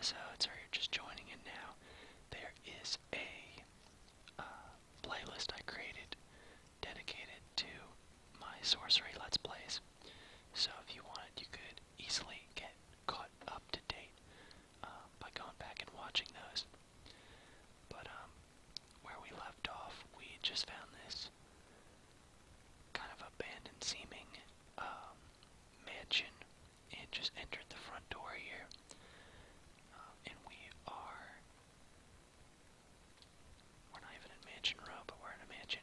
episodes or you're just joining in now, there is a playlist I created dedicated to my Sorcery Let's Plays. So if you wanted, you could easily get caught up to date by going back and watching those. But where we left off, we just found this kind of abandoned seeming mansion and just entered the front door here. And we're not even in Mansion Row, but we're in a mansion.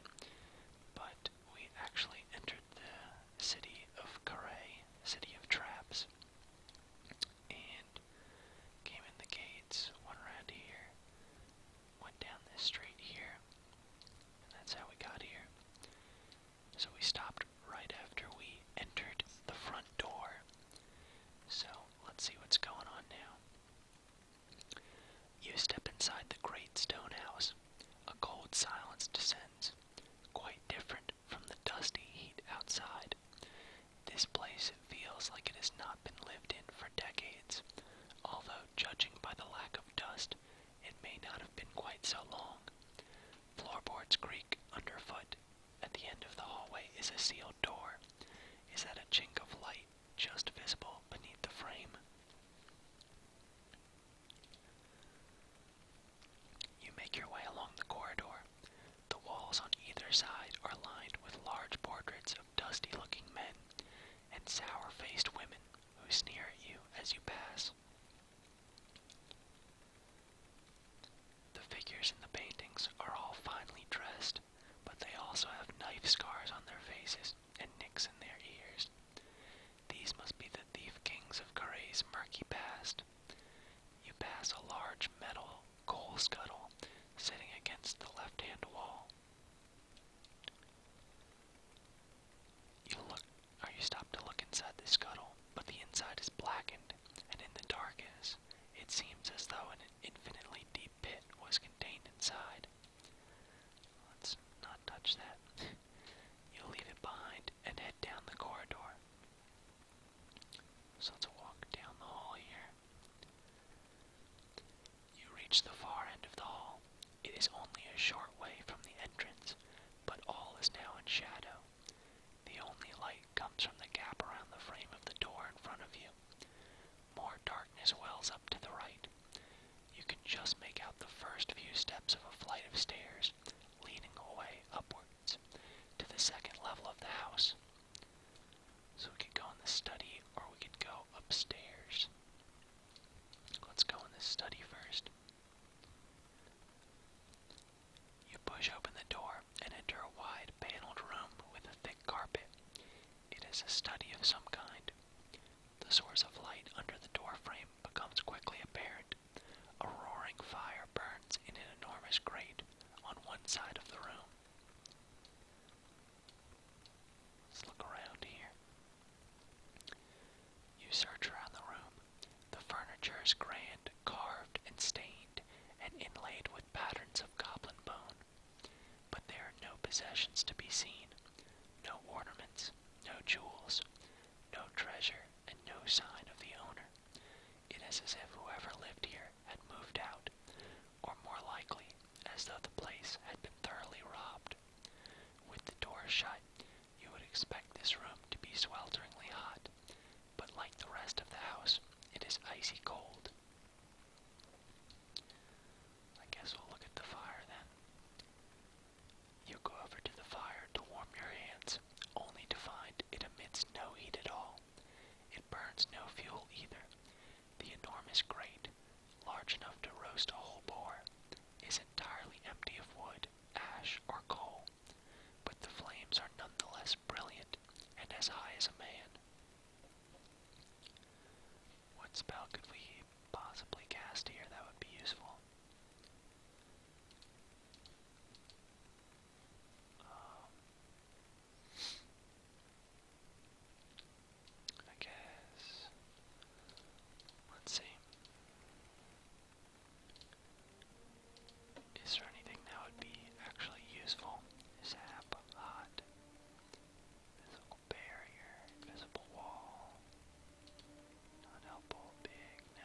But we actually entered the city of Caray, city of traps, and came in the gates, went around here, went down this street here, and that's how we got here. So we stopped right after we entered the front door. So let's see what's going on now. You step inside the great stone house. A cold silence descends, quite different from the dusty heat outside. This place feels like it has not been lived in for decades, although judging by the lack of dust, it may not have been quite so long. Floorboards creak underfoot. At the end of the hallway is a sealed door. Is that a chink of light just visible beneath the frame? You make your way along the corridor. The walls on either side are lined with large portraits of dusty-looking men and sour-faced women who sneer at you as you pass. The figures in the paintings are all finely dressed, but they also have knife scars on their faces and nicks in their ears. These must be the thief kings of Caray's murky past. You pass a large metal coal scuttle sitting against the left-hand wall. You stop to look inside the scuttle, but the inside is blackened, and in the darkness, it seems as though an infinitely deep pit was contained inside. Let's not touch that. You leave it behind and head down the corridor. So let's walk down the hall here. You reach the far end of the hall. It is only a short way from the entrance, but all is now in shadow. The only light comes from the gap around the frame of the door in front of you. More darkness wells up to the right. You can just make out the first few steps of a flight of stairs, leading away upwards to the second level of the house. So we could go in the study, or we could go upstairs. Let's go in the study first. You push open the door and enter a wide paneled room with a thick carpet. It is a study of some kind. The source of light under the door frame becomes quickly apparent. A roaring fire burns in an enormous grate on one side of the room. Let's look around here. You search around the room. The furniture is grand, carved and stained, and inlaid with patterns of goblin bone. But there are no possessions to be seen. No ornaments, no jewels, no treasure, and no sign of the owner. It is as if whoever lived here had moved out, or more likely, as though the place had been thoroughly robbed. With the door shut, you would expect this room to be swelteringly hot, but like the rest of the house, it is icy cold. I guess we'll look at the fire then. You go over to the fire to warm your hands, only to find it emits no heat at all. It burns no fuel either. The enormous grate, large enough to roast a whole boar, is entirely empty of wood, ash, or coal, but the flames are nonetheless brilliant and as high as a man. What spell could we possibly cast here that would be useful? I guess. Let's see. Is there anything that would be actually useful? Zap, hot, physical barrier, invisible wall, not helpful, big, no.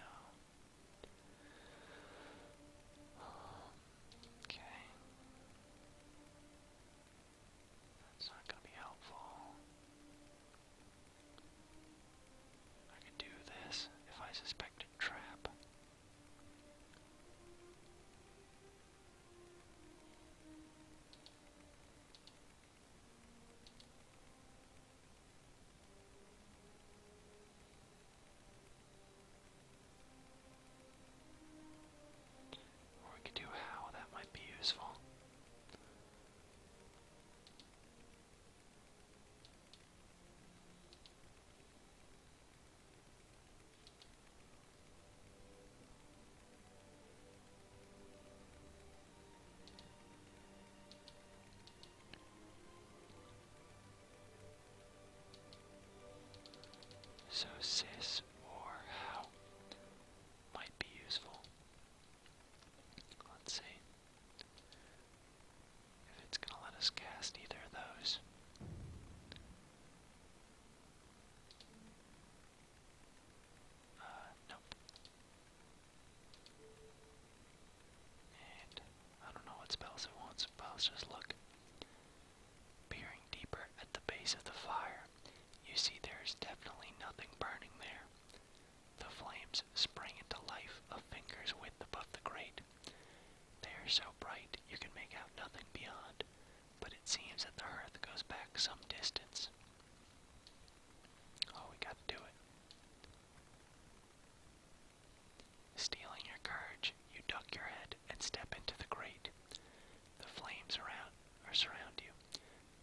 So sis or how might be useful. Let's see if it's gonna let us cast either of those. Nope. And I don't know what spells it wants, but let's just look. Peering deeper at the base of the fire, you see there's definitely nothing burning there. The flames spring into life a finger's width above the grate. They are so bright you can make out nothing beyond, but it seems that the hearth goes back some distance. Oh, we gotta do it. Stealing your courage, you duck your head and step into the grate. The flames surround you,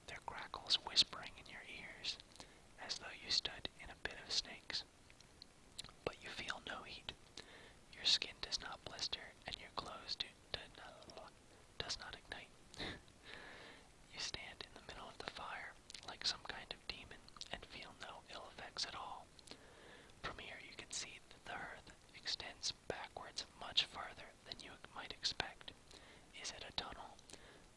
their crackles whispering in your ears, as though you stood in a pit of snakes. But you feel no heat. Your skin does not blister, and your clothes does not ignite. You stand in the middle of the fire, like some kind of demon, and feel no ill effects at all. From here you can see that the hearth extends backwards much farther than you might expect. Is it a tunnel,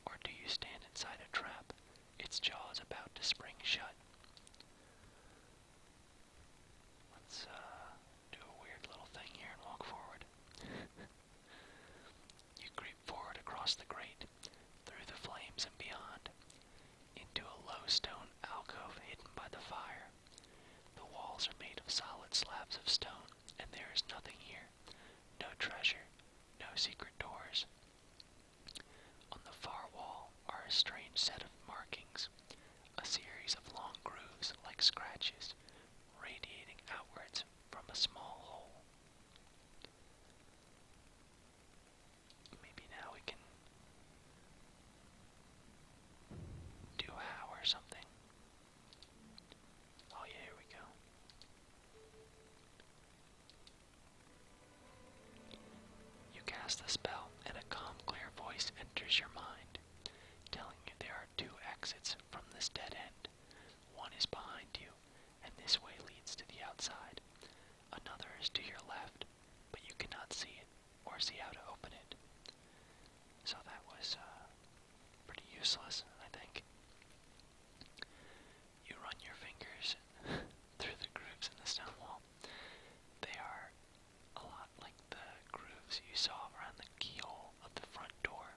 or do you stand inside a trap, its jaws about to spring shut? Let's do a weird little thing here and walk forward. You creep forward across the grate, through the flames and beyond, into a low stone alcove hidden by the fire. The walls are made of solid slabs of stone, and there is nothing here. No treasure, no secret doors. On the far wall are a strange set of markings, a series of long grooves like scratches, radiating outwards from a small hole. Maybe now we can do how or something. Oh yeah, here we go. You cast the spell, and a calm, clear voice enters your mind, telling you there are two exits from this dead end. One is behind you, and this way leads to the outside. Another is to your left, but you cannot see it, or see how to open it. So that was pretty useless, I think. You run your fingers through the grooves in the stone wall. They are a lot like the grooves you saw around the keyhole of the front door.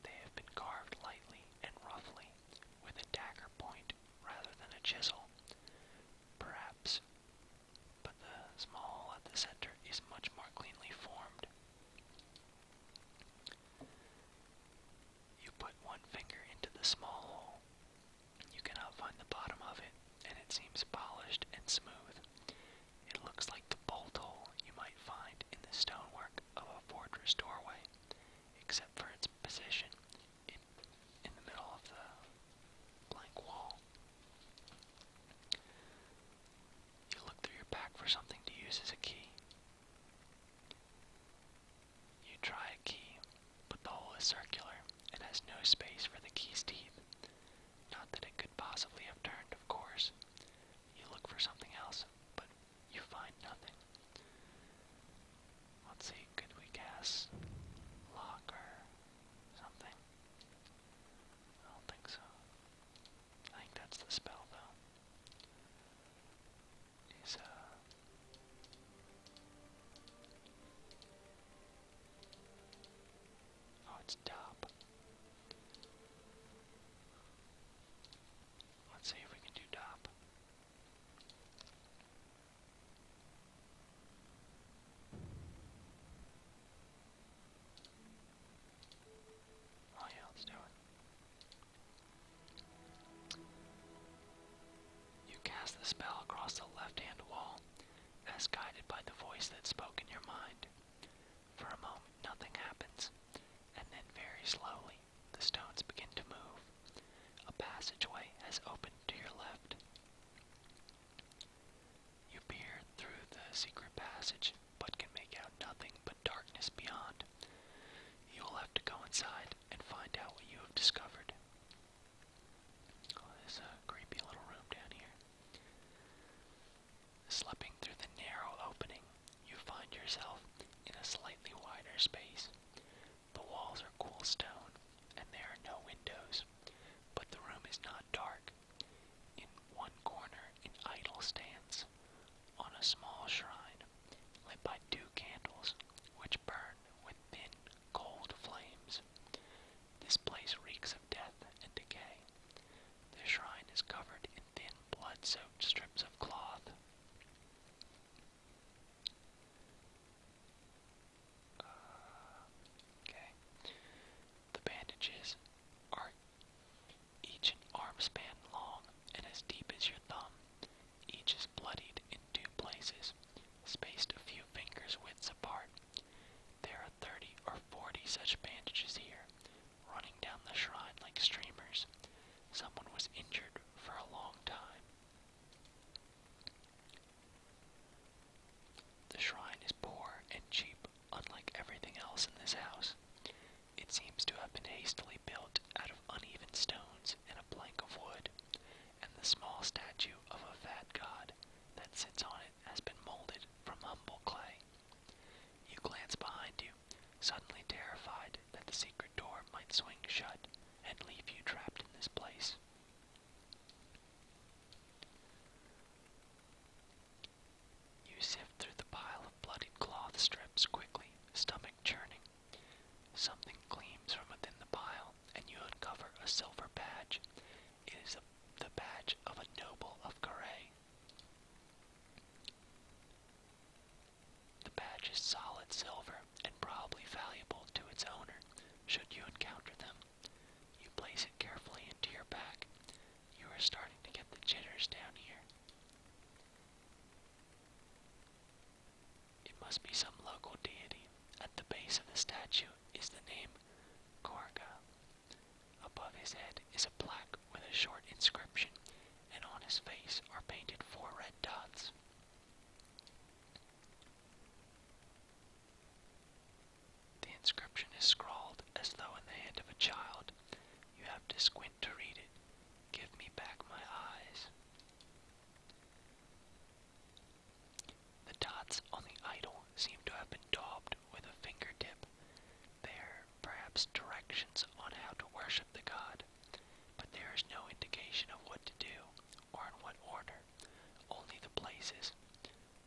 They have been carved lightly and roughly, with a dagger point rather than a chisel. Perhaps, but the small hole at the center is much more cleanly formed. You put one finger into the small hole. You cannot find the bottom of it, and it seems polished and smooth. It looks like the bolt hole you might find in the stonework of a fortress doorway, except for its position in the middle of the blank wall. You look through your pack for something to use as a key. You try a key, but the hole is circular and has no space for the key's teeth. Not that it could possibly have turned, of course. You look for something else, but you find nothing. Let's see, could we guess lock or something? I don't think so. I think that's the spell, though. Is, oh, it's top. Let's see if we can do top. Oh yeah, let's do it. You cast the spell across the left-hand wall, as guided by the voice that spoke in your mind. For a moment, nothing happens, and then very slowly, the stones begin to move. A passageway has opened to your left. You peer through the secret passage, but can make out nothing but darkness beyond. You will have to go inside and find out what you have discovered. Oh, there's a creepy little room down here. space. The walls are cool stone, and there are no windows, but the room is not dark. In one corner, an idol stands on a small shrine, lit by 2 candles, which burn with thin, cold flames. This place reeks of death and decay. The shrine is covered in thin, blood-soaked strips of cloth. Okay. The bandages are each an arm span long and as deep as your thumb. Each is bloodied in 2 places, spaced a few fingers' widths apart. There are 30 or 40 such bandages here, running down the shrine like streamers. Someone was injured for a long time. The shrine is poor and cheap, unlike everything else in this house. It seems to have been hastily built out of uneven stones and a plank of wood, and the small statue of a fat god that sits on it has been molded from humble clay. You glance behind you, suddenly terrified that the secret door might swing shut and leave you trapped in this place. You sift through the pile of bloodied cloth strips quickly, stomach churning. Something gleams from within the pile, and you uncover a silver badge. It is the badge of a noble of Garay. The badge is solid silver and probably valuable to its owner, should you encounter them. You place it carefully into your pack. You are starting to get the jitters down here. It must be some local deity. At the base of the statue is the name Gorga. Above his head is a plaque with a short inscription, and on his face are painted 4 red dots. The inscription is scrawled as though in the hand of a child. You have to squint to read it. Give me back my eyes. The dots on the idol seem to have been daubed with a fingertip. They are perhaps directions on how to worship the god, but there is no indication of what to do or in what order, only the places.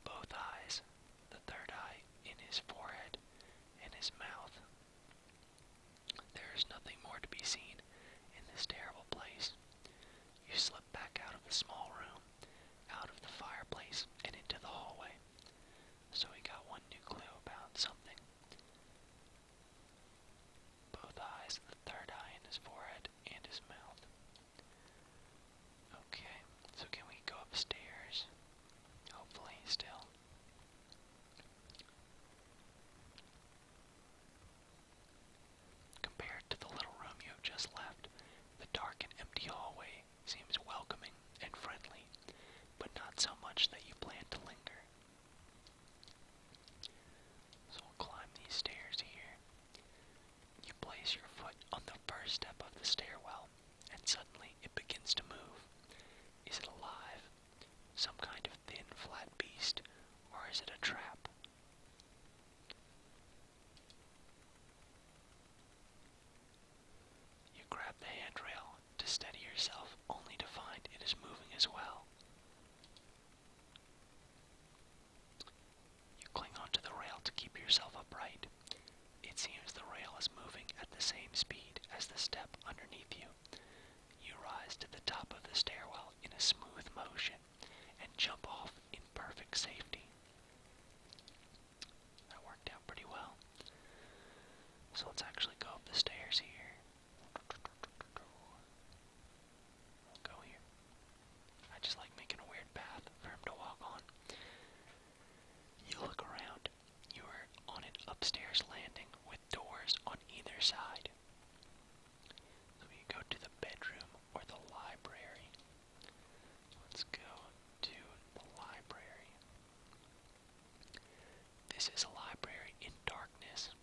Both eyes, the third eye in his forehead, and his mouth. There is nothing more to be seen in this terrible place. You slip back out of the small room, out of the fireplace, and into the hallway. So we got one new clue about something. Both eyes, the third eye in his forehead, and his mouth. Okay, so can we go upstairs? Hopefully, still. Compared to the little room you have just left, the dark and empty hallway seems welcoming and friendly, but not so much that you plan to linger. So we'll climb these stairs here. You place your foot on the first step of the stairwell, and suddenly it begins to move. Is it alive? Some kind of thin, flat beast? Or is it a trap? You grab the handrail to steady yourself, only to find it is moving as well. You cling onto the rail to keep yourself upright. It seems the rail is moving at the same speed as the step underneath you. You rise to the top of the stairwell in a smooth motion and jump off in perfect safety. That worked out pretty well. So let's actually go up the stairs here. We'll go here. I just like making a weird path for him to walk on. You look around. You are on an upstairs landing with doors on either side. So you go to the bedroom or the library. Let's go to the library. This is a library in darkness,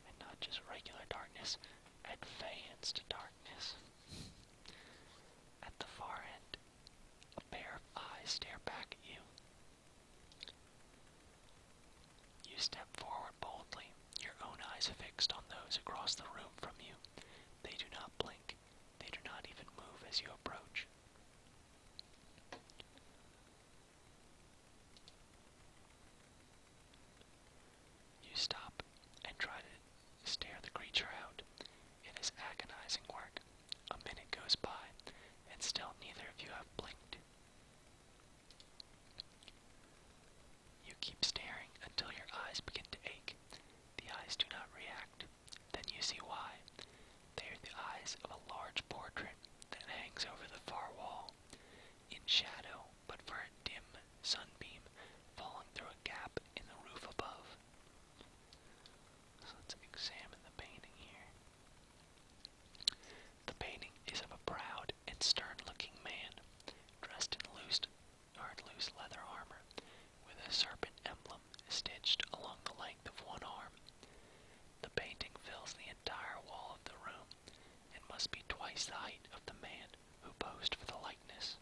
and not just regular darkness, advanced darkness. At the far end, a pair of eyes stare back at you. You step forward boldly, your own eyes fixed on those across the room from you. They do not blink. They do not even move as you approach. You stop and try to stare the creature out. It is agonizing work. A minute goes by, and still neither of you have blinked. You keep staring until your eyes begin to ache. The eyes do not react. Then you see why. They are the eyes of a large portrait that hangs over the far wall, in shadow, but for a dim sunbeam falling through a gap in the roof above. So let's examine the painting here. The painting is of a proud and stern-looking man, dressed in loose leather armor, with a serpent emblem stitched along the length of one arm. The painting fills the entire wall of the room, and must be twice the height of the man who posed for the likeness.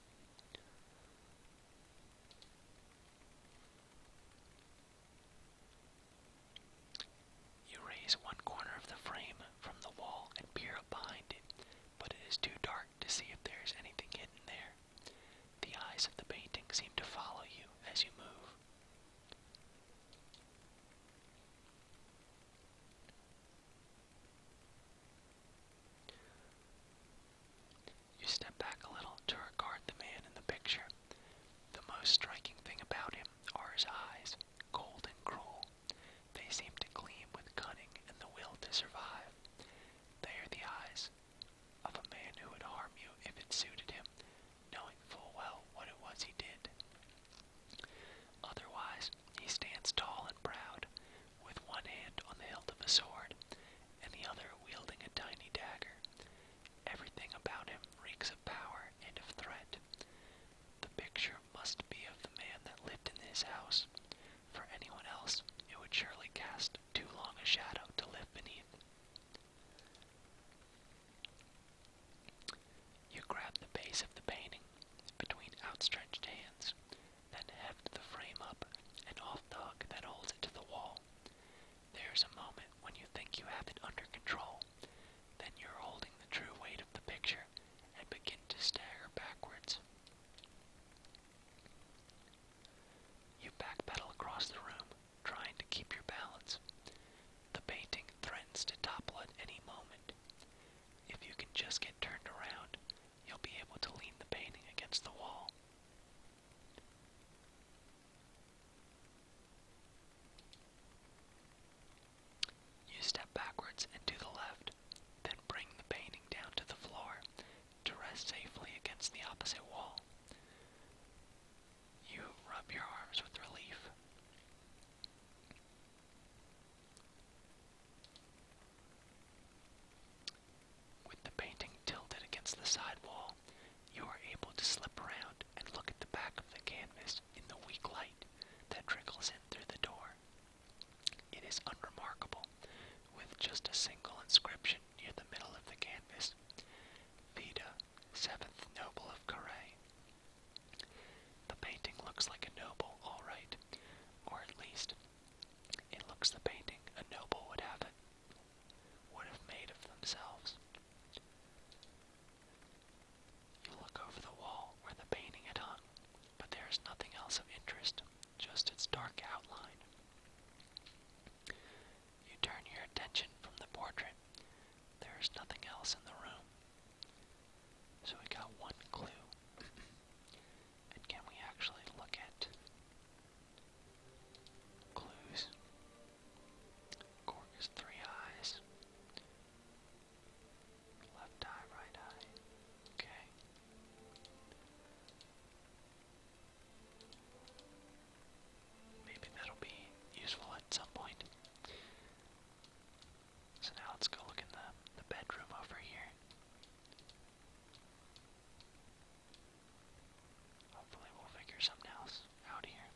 You raise one corner of the frame from the wall and peer up behind it, but it is too dark to see if there is anything hidden there. The eyes of the painting seem to follow you as you move. You step back a little to regard the man in the picture. The most striking thing about him are his eyes, cold and cruel. They seem to gleam with cunning and the will to survive. They are the eyes of a man who would harm you if it suited him, knowing full well what it was he did. Otherwise, he stands tall and proud, with one hand on the hilt of a sword, and the other wielding a tiny dagger. Everything about him reeks of power and of threat. The picture must be of the man that lived in this house. For anyone else, it would surely cast too long a shadow to live beneath. You grab the base of the painting between outstretched hands, then heft the frame up and off the hook that holds it to the wall. There's a moment when you think you have it under control. Then you're holding the true weight of the picture and begin to stagger backwards. You backpedal across the room, trying to keep your balance. The painting threatens to topple at any moment. If you can just get turned around, you'll be able to lean the painting against the wall. You step backwards and to the left, then bring the painting down to the floor to rest safely against the opposite wall. You rub your arms with relief. With the painting tilted against the side wall, you are able to slip around and look at the back of the canvas in the weak light that trickles in through the door. It is unremarkable, with just a single inscription near the middle of the canvas: Vita, 7th Noble of Carre. The painting looks like a noble, all right, or at least, it looks the painting a noble would have made of themselves. You look over the wall where the painting had hung, but there is nothing else of interest, just its dark outline. You turn your attention from the portrait. There is nothing else in the room. So we got one clue. And can we actually look at clues? Cork is 3 eyes. Left eye, right eye. Okay. Maybe that'll be useful at some point. So now let's go look in the bedroom over here. Hopefully we'll figure something else out here.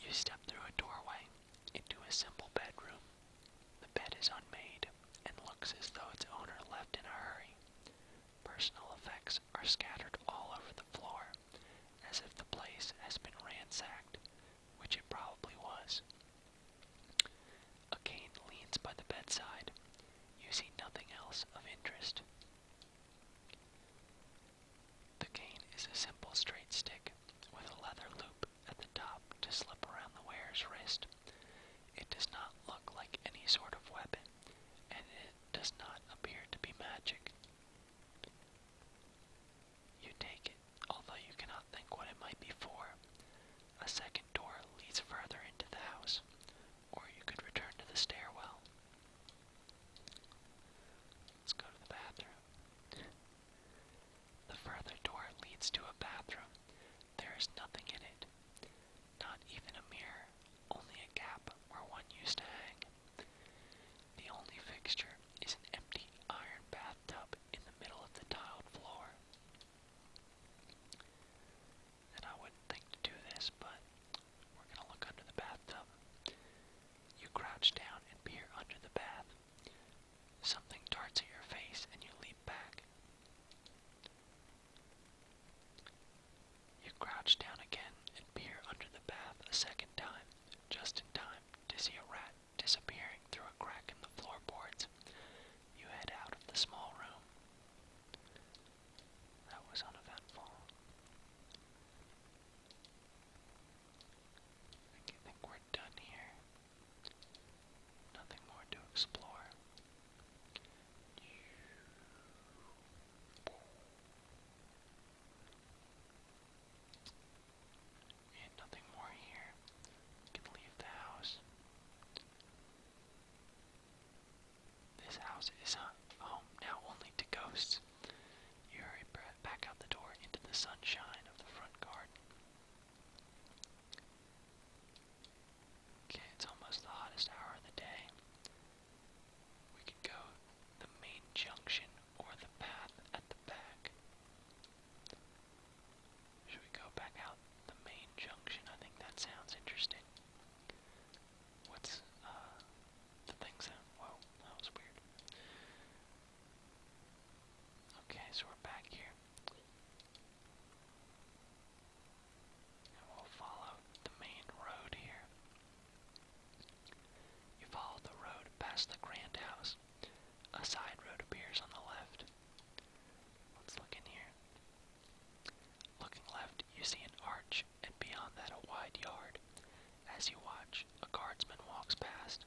You step through a doorway into a simple bedroom. The bed is unmade and looks as though its owner left in a hurry. Personal effects are scattered all over the floor, as if the place has been ransacked, which it probably was. does not appear to be magic. You take it, although you cannot think what it might be for. A second door leads further into the house, or you could return to the stairwell. Let's go to the bathroom. The further door leads to a bathroom. There is nothing in it, not even a mirror, only a gap where one used to hang. The only fixture is an empty iron bathtub in the middle of the tiled floor. And I wouldn't think to do this, but we're gonna look under the bathtub. You crouch down and peer under the bath. Something darts at your face and you leap back. You crouch down again and peer under the bath a second time, just in time to see a rat disappearing through a crack in the floorboards. You head out of the small room. That was uneventful. I think we're done here. Nothing more to explore. And nothing more here. We can leave the house. This house is home now only to ghosts. You hurry back out the door into the sunshine of the front garden. Okay, it's almost the hottest hour of the day. We could go the main junction or the path at the back. Should we go back out the main junction? I think that sounds interesting. What's, the things that, whoa, that was weird. Okay, so we're back here. And we'll follow the main road here. You follow the road past the grand house. A side road appears on the left. Let's look in here. Looking left, you see an arch, and beyond that a wide yard. As you watch, a guardsman walks past.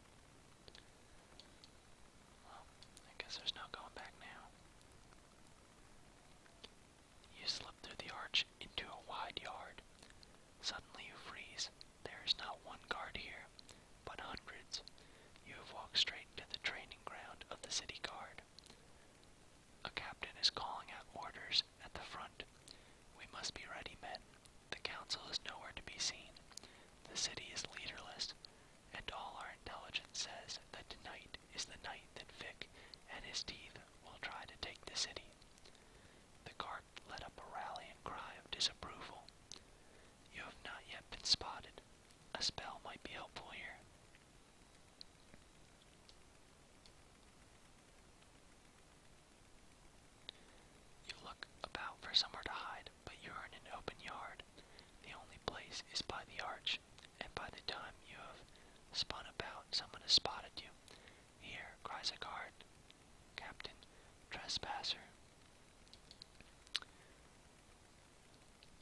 Well, I guess there's no going back now. You slip through the arch into a wide yard. Suddenly you freeze. There is not one guard here, but hundreds. You have walked straight to the training ground of the city guard. A captain is calling out orders at the front. We must be ready, men. The council is nowhere to be seen. The city is leaderless, and all our intelligence says that tonight is the night that Vic and his teeth will try to take the city. The guard let up a rallying cry of disapproval. You have not yet been spotted. A spell might be helpful here. You look about for somewhere to hide, but you are in an open yard. The only place is by the arch, and by the time you have spun about, someone has spotted you. Here, cries a guard. Captain, trespasser.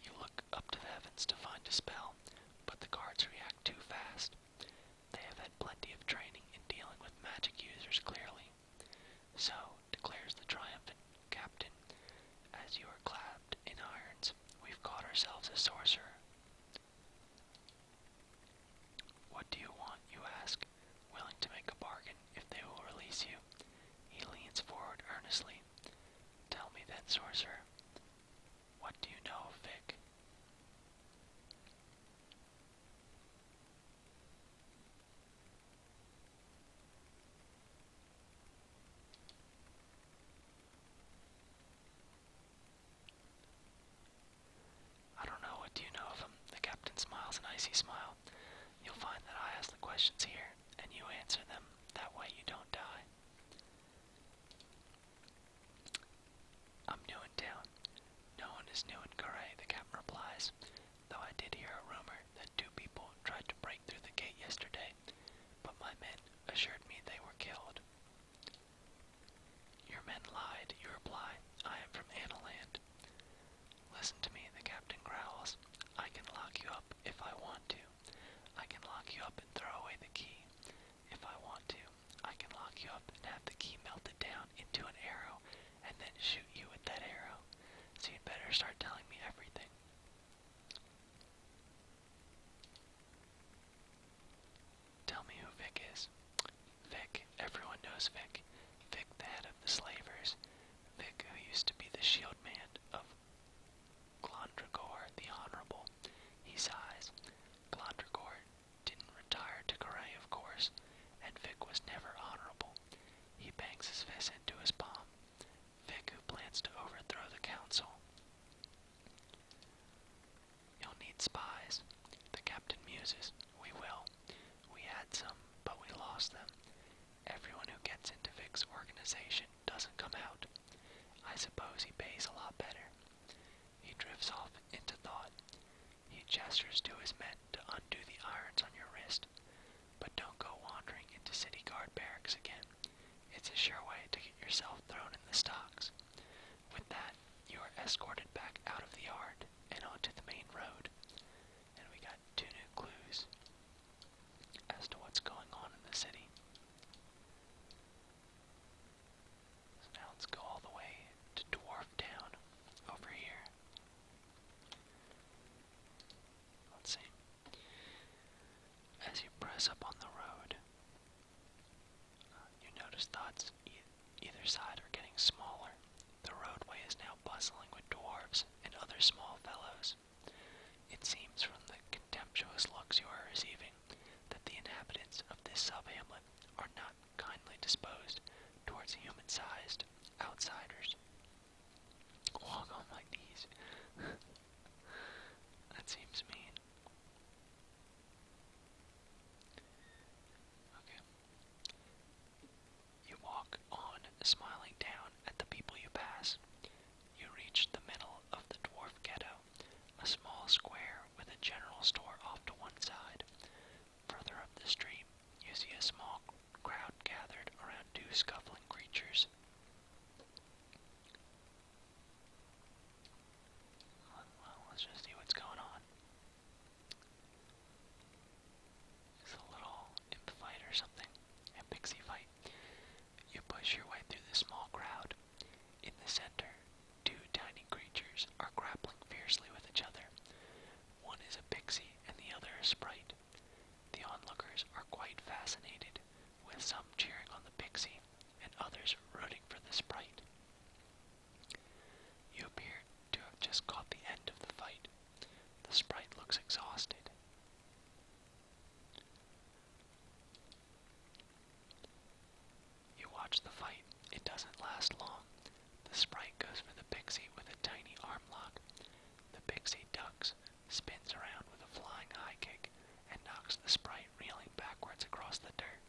You look up to the heavens to find a spell, but the guards react too fast. They have had plenty of training in dealing with magic users, clearly. So, declares the triumphant captain, as you are clapped in irons, we've caught ourselves a sorcerer. What do you want, you ask, willing to make a bargain if they will release you. He leans forward earnestly. Tell me then, sorcerer, what do you know of Vic? I don't know, what do you know of him? The captain smiles an icy smile. You'll find that I ask the questions here, and you answer them. That way you don't die. I'm new in town. No one is new in Corray, the captain replies, though I did hear a rumor that 2 people tried to break through the gate yesterday, but my men assured me they were killed. Your men lied, you reply. I am from Analand. Listen to me, the captain growls. I can lock you up if I want to. I can lock you up and throw away the key. If I want to, I can lock you up and have the key melted down into an arrow and then shoot you with that arrow. So you'd better start telling me everything. Tell me who Vic is. Vic, everyone knows Vic. Vic, the head of the slavers. Vic, who used to be the shield man of Glondragor the Honorable. He sighs. Glondragor didn't retire to Garay, of course, and Vic was never honorable. He bangs his fist into his palm. Vic, who plans to overthrow the council. You'll need spies. The captain muses. We will. We had some, but we lost them. Everyone who gets into Vic's organization doesn't come out. I suppose he pays a lot better. He drifts off into thought. He gestures to his men to undo the irons on your wrist. But don't go wandering into city guard barracks again. It's a sure way to get yourself thrown in the stocks. With that, you are escorted back out of the yard and onto the main road. And we got 2 new clues as to what's going on in the city. So now let's go all the way to Dwarf Town over here. Let's see. As you press up on the road, you notice thoughts either side are getting smaller. The roadway is now bustling with dwarves and other small fellows. It seems from the contemptuous looks you are receiving that the inhabitants of this sub-hamlet are not kindly disposed towards human-sized outsiders. Walk on my knees. That seems mean. Okay. You walk on, smiling down at the people you pass. You reach the middle of the dwarf ghetto, a small square with a general store off to one side. Further up the street, you see a small crowd gathered around 2 scuffling creatures. Well, let's just see what's going on. It's a little imp fight or something. A pixie fight. You push your way through the small crowd. In the center, 2 tiny creatures are grappling fiercely with each other. One is a pixie and the other a sprite. The onlookers are quite fascinated, with some cheering on the pixie and others rooting for the sprite. You appear to have just caught the end of the fight. The sprite looks exhausted. You watch the fight. It doesn't last long. The sprite goes for the pixie with a tiny arm lock. The pixie ducks, spins around with a flying high kick, and knocks the sprite reeling backwards across the dirt.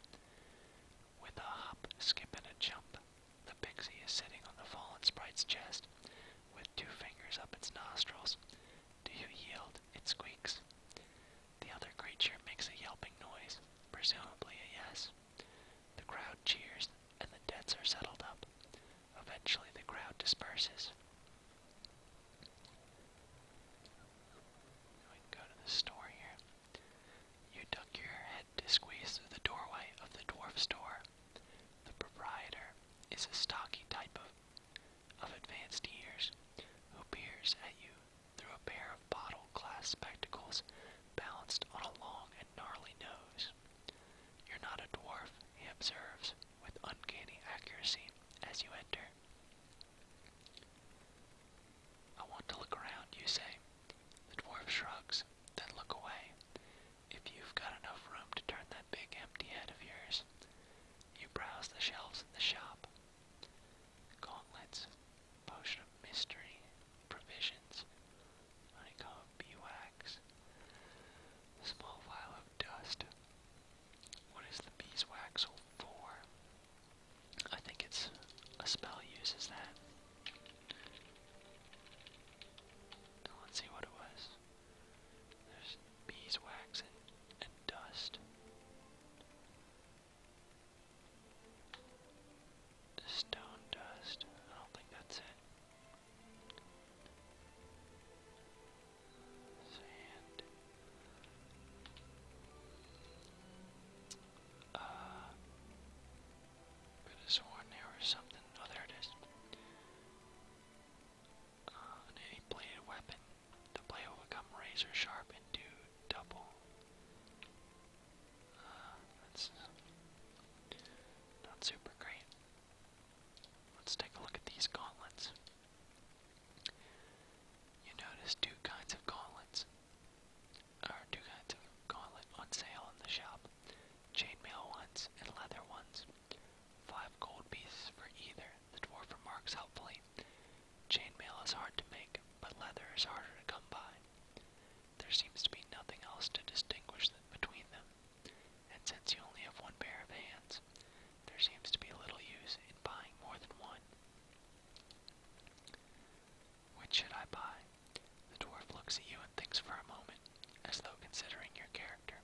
With a hop, skip, and a jump, the pixie is sitting on the fallen sprite's chest, with 2 fingers up its nostrils. Do you yield? It squeaks. The other creature makes a yelping noise, presumably a yes. The crowd cheers, and the debts are settled up. Eventually the crowd disperses. We can go to the store here. You duck your head to squeeze through the doorway of the dwarf store. The proprietor is a stocky type of advanced years, who peers at you through a pair of bottle-glass spectacles balanced on a long and gnarly nose. You're not a dwarf, he observes, with uncanny accuracy as you enter. sound super great. Let's take a look at these gauntlets. You notice two kinds of gauntlets, or two kinds of gauntlet on sale in the shop. Chainmail ones and leather ones. 5 gold pieces for either, the dwarf remarks helpfully. Chainmail is hard to make, but leather is harder to come by. There seems to be nothing else to distinguish between them, and since you only have one pair of hands, there seems to be little use in buying more than one. Which should I buy? The dwarf looks at you and thinks for a moment, as though considering your character.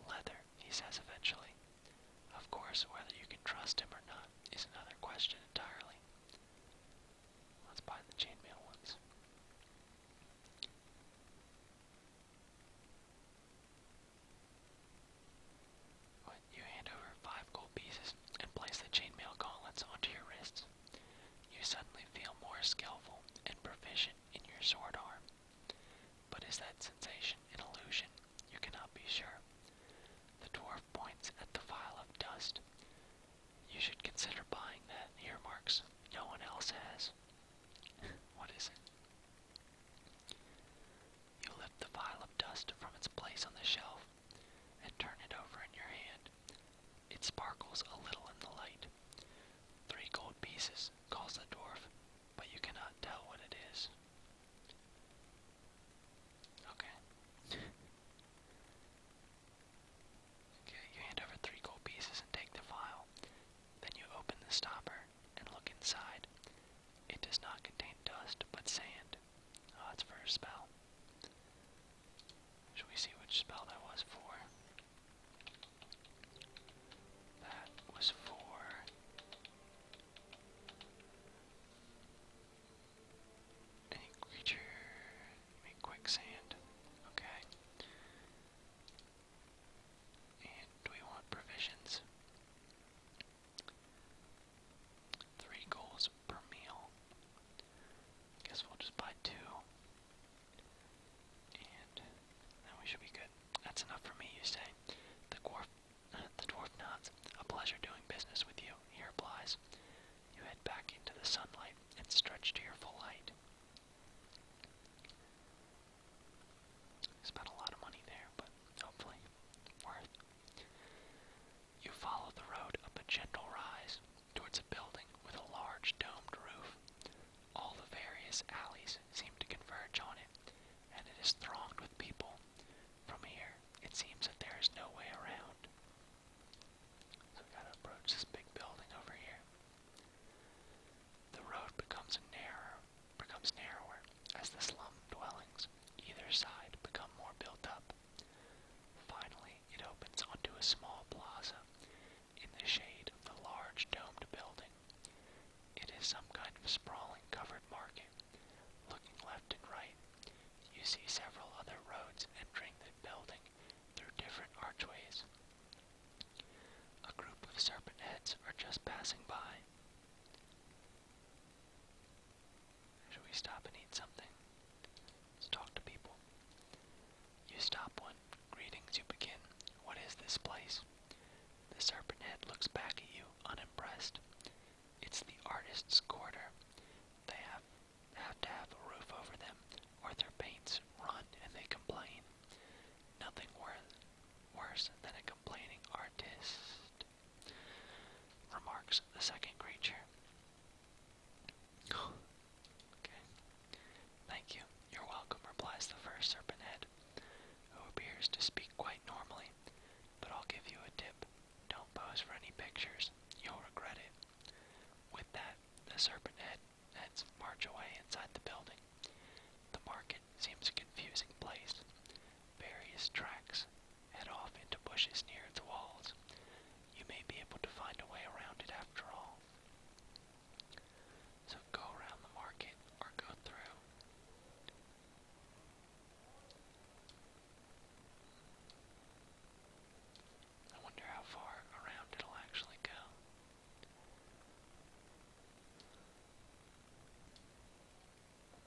Leather, he says eventually. Of course, whether you can trust him or not is another question entirely. Let's buy the chainmail ones. You hand over 5 gold pieces and place the chainmail gauntlets onto your wrists. You suddenly feel more skillful and proficient in your sword arm. But is that sensation an illusion? You cannot be sure. The dwarf points at the file of dust. You should consider buying that, he remarks. No one else has. What is it? You lift the file of dust from its place on the shelf and turn it over in your hand. It sparkles a little in the light. 3 gold pieces, calls the dwarf, but you cannot tell what it is. Okay. Okay, you hand over 3 gold pieces and take the file. Then you open the stopper and look inside. It does not contain dust, but sand. Oh, it's for a spell. Should we see which spell that was for? That was for any creature. Make quicksand. Okay. And do we want provisions? 3 goals per meal. Guess we'll just buy 2. And then we should be good. That's enough for me, you say. The dwarf nods. A pleasure doing business with you, he replies. You head back into the sunlight and stretch to your full height. Spent a lot of money there, but hopefully worth. You follow the road up a gentle rise towards a building with a large domed roof. All the various alleys seem to converge on it, and it is thronged with people. From here, it seems that there is no way around. So we gotta approach this big building over here. The road becomes narrower as the slum dwellings either side become more built up. Finally, it opens onto a small plaza in the shade of the large domed building. It is some kind of sprawling covered market. Looking left and right, you see several other roads entering the building through different archways. A group of serpent heads are just passing by. Should we stop and eat something? Let's talk to people. You stop one. Greetings, you begin. What is this place? The serpent head looks back at you, unimpressed. It's the artist's quarter. They have to have a roof over them, or their paints run and they complain. Nothing worse than a complaining artist, remarks the second creature. Okay. Thank you. You're welcome, replies the first serpent head, who appears to speak quite normally. But I'll give you a tip. Don't pose for any pictures. You'll regret it. With that, the serpent heads march away inside the building. The market seems a confusing place. Various tracks head off into bushes near the walls. You may be able to find a way around it after all. So go around the market or go through. I wonder how far around it'll actually go.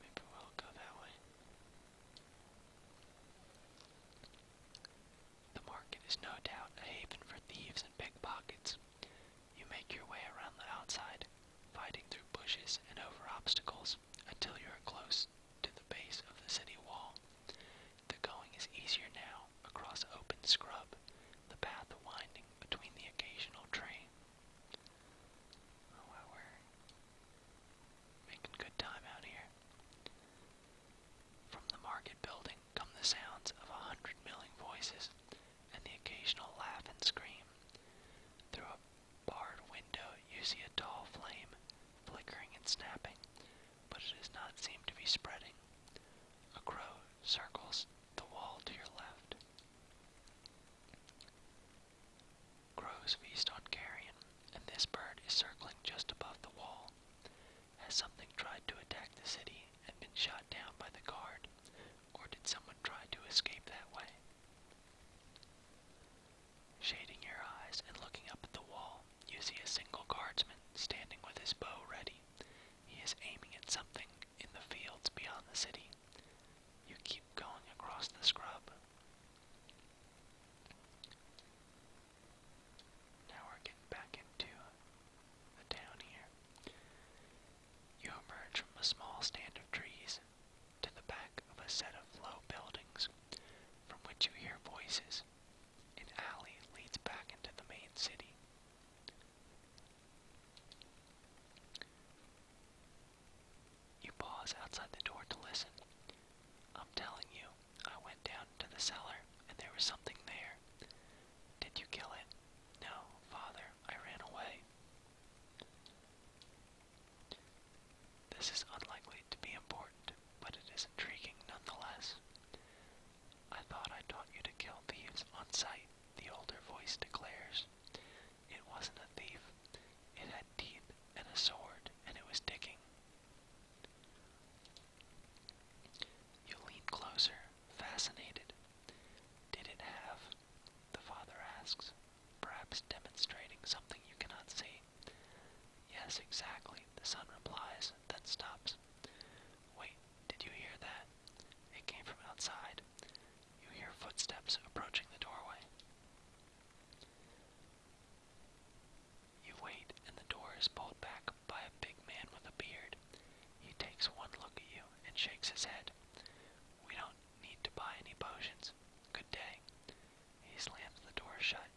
Maybe we'll go that way. The market is no doubt a and snapping, but it does not seem to be spreading. A crow circles the wall to your left. Crows feast on carrion, and this bird is circling just above the wall. Has something tried to attack the city and been shot down by the guard, or did someone try to escape that way? Shading your eyes and looking up at the wall, you see a single guardsman standing with his bow ready. He is aiming at something in the fields beyond the city. You keep going across the scrub. Now we're getting back into the town here. You emerge from a small stand of trees to the back of a set of low buildings from which you hear voices. An alley leads back into the main city. You pause outside the door to listen. I'm telling you, I went down to the cellar and there was something there. Did you kill it? No, Father, I ran away. This is unlikely to be important, but it is intriguing nonetheless. I thought I taught you to kill thieves on sight, the older voice declares. It wasn't a thief. It had teeth and a sword, and it was digging. You lean closer, fascinated. Did it have? The father asks, perhaps demonstrating something you cannot see. Yes, exactly, the son replies, then stops. Wait, did you hear that? It came from outside. You hear footsteps approaching the doorway. You wait, and the door is pulled back by a big man with a beard. He takes one look at you and shakes his head. We don't need to buy any potions. Good day. He slams the door shut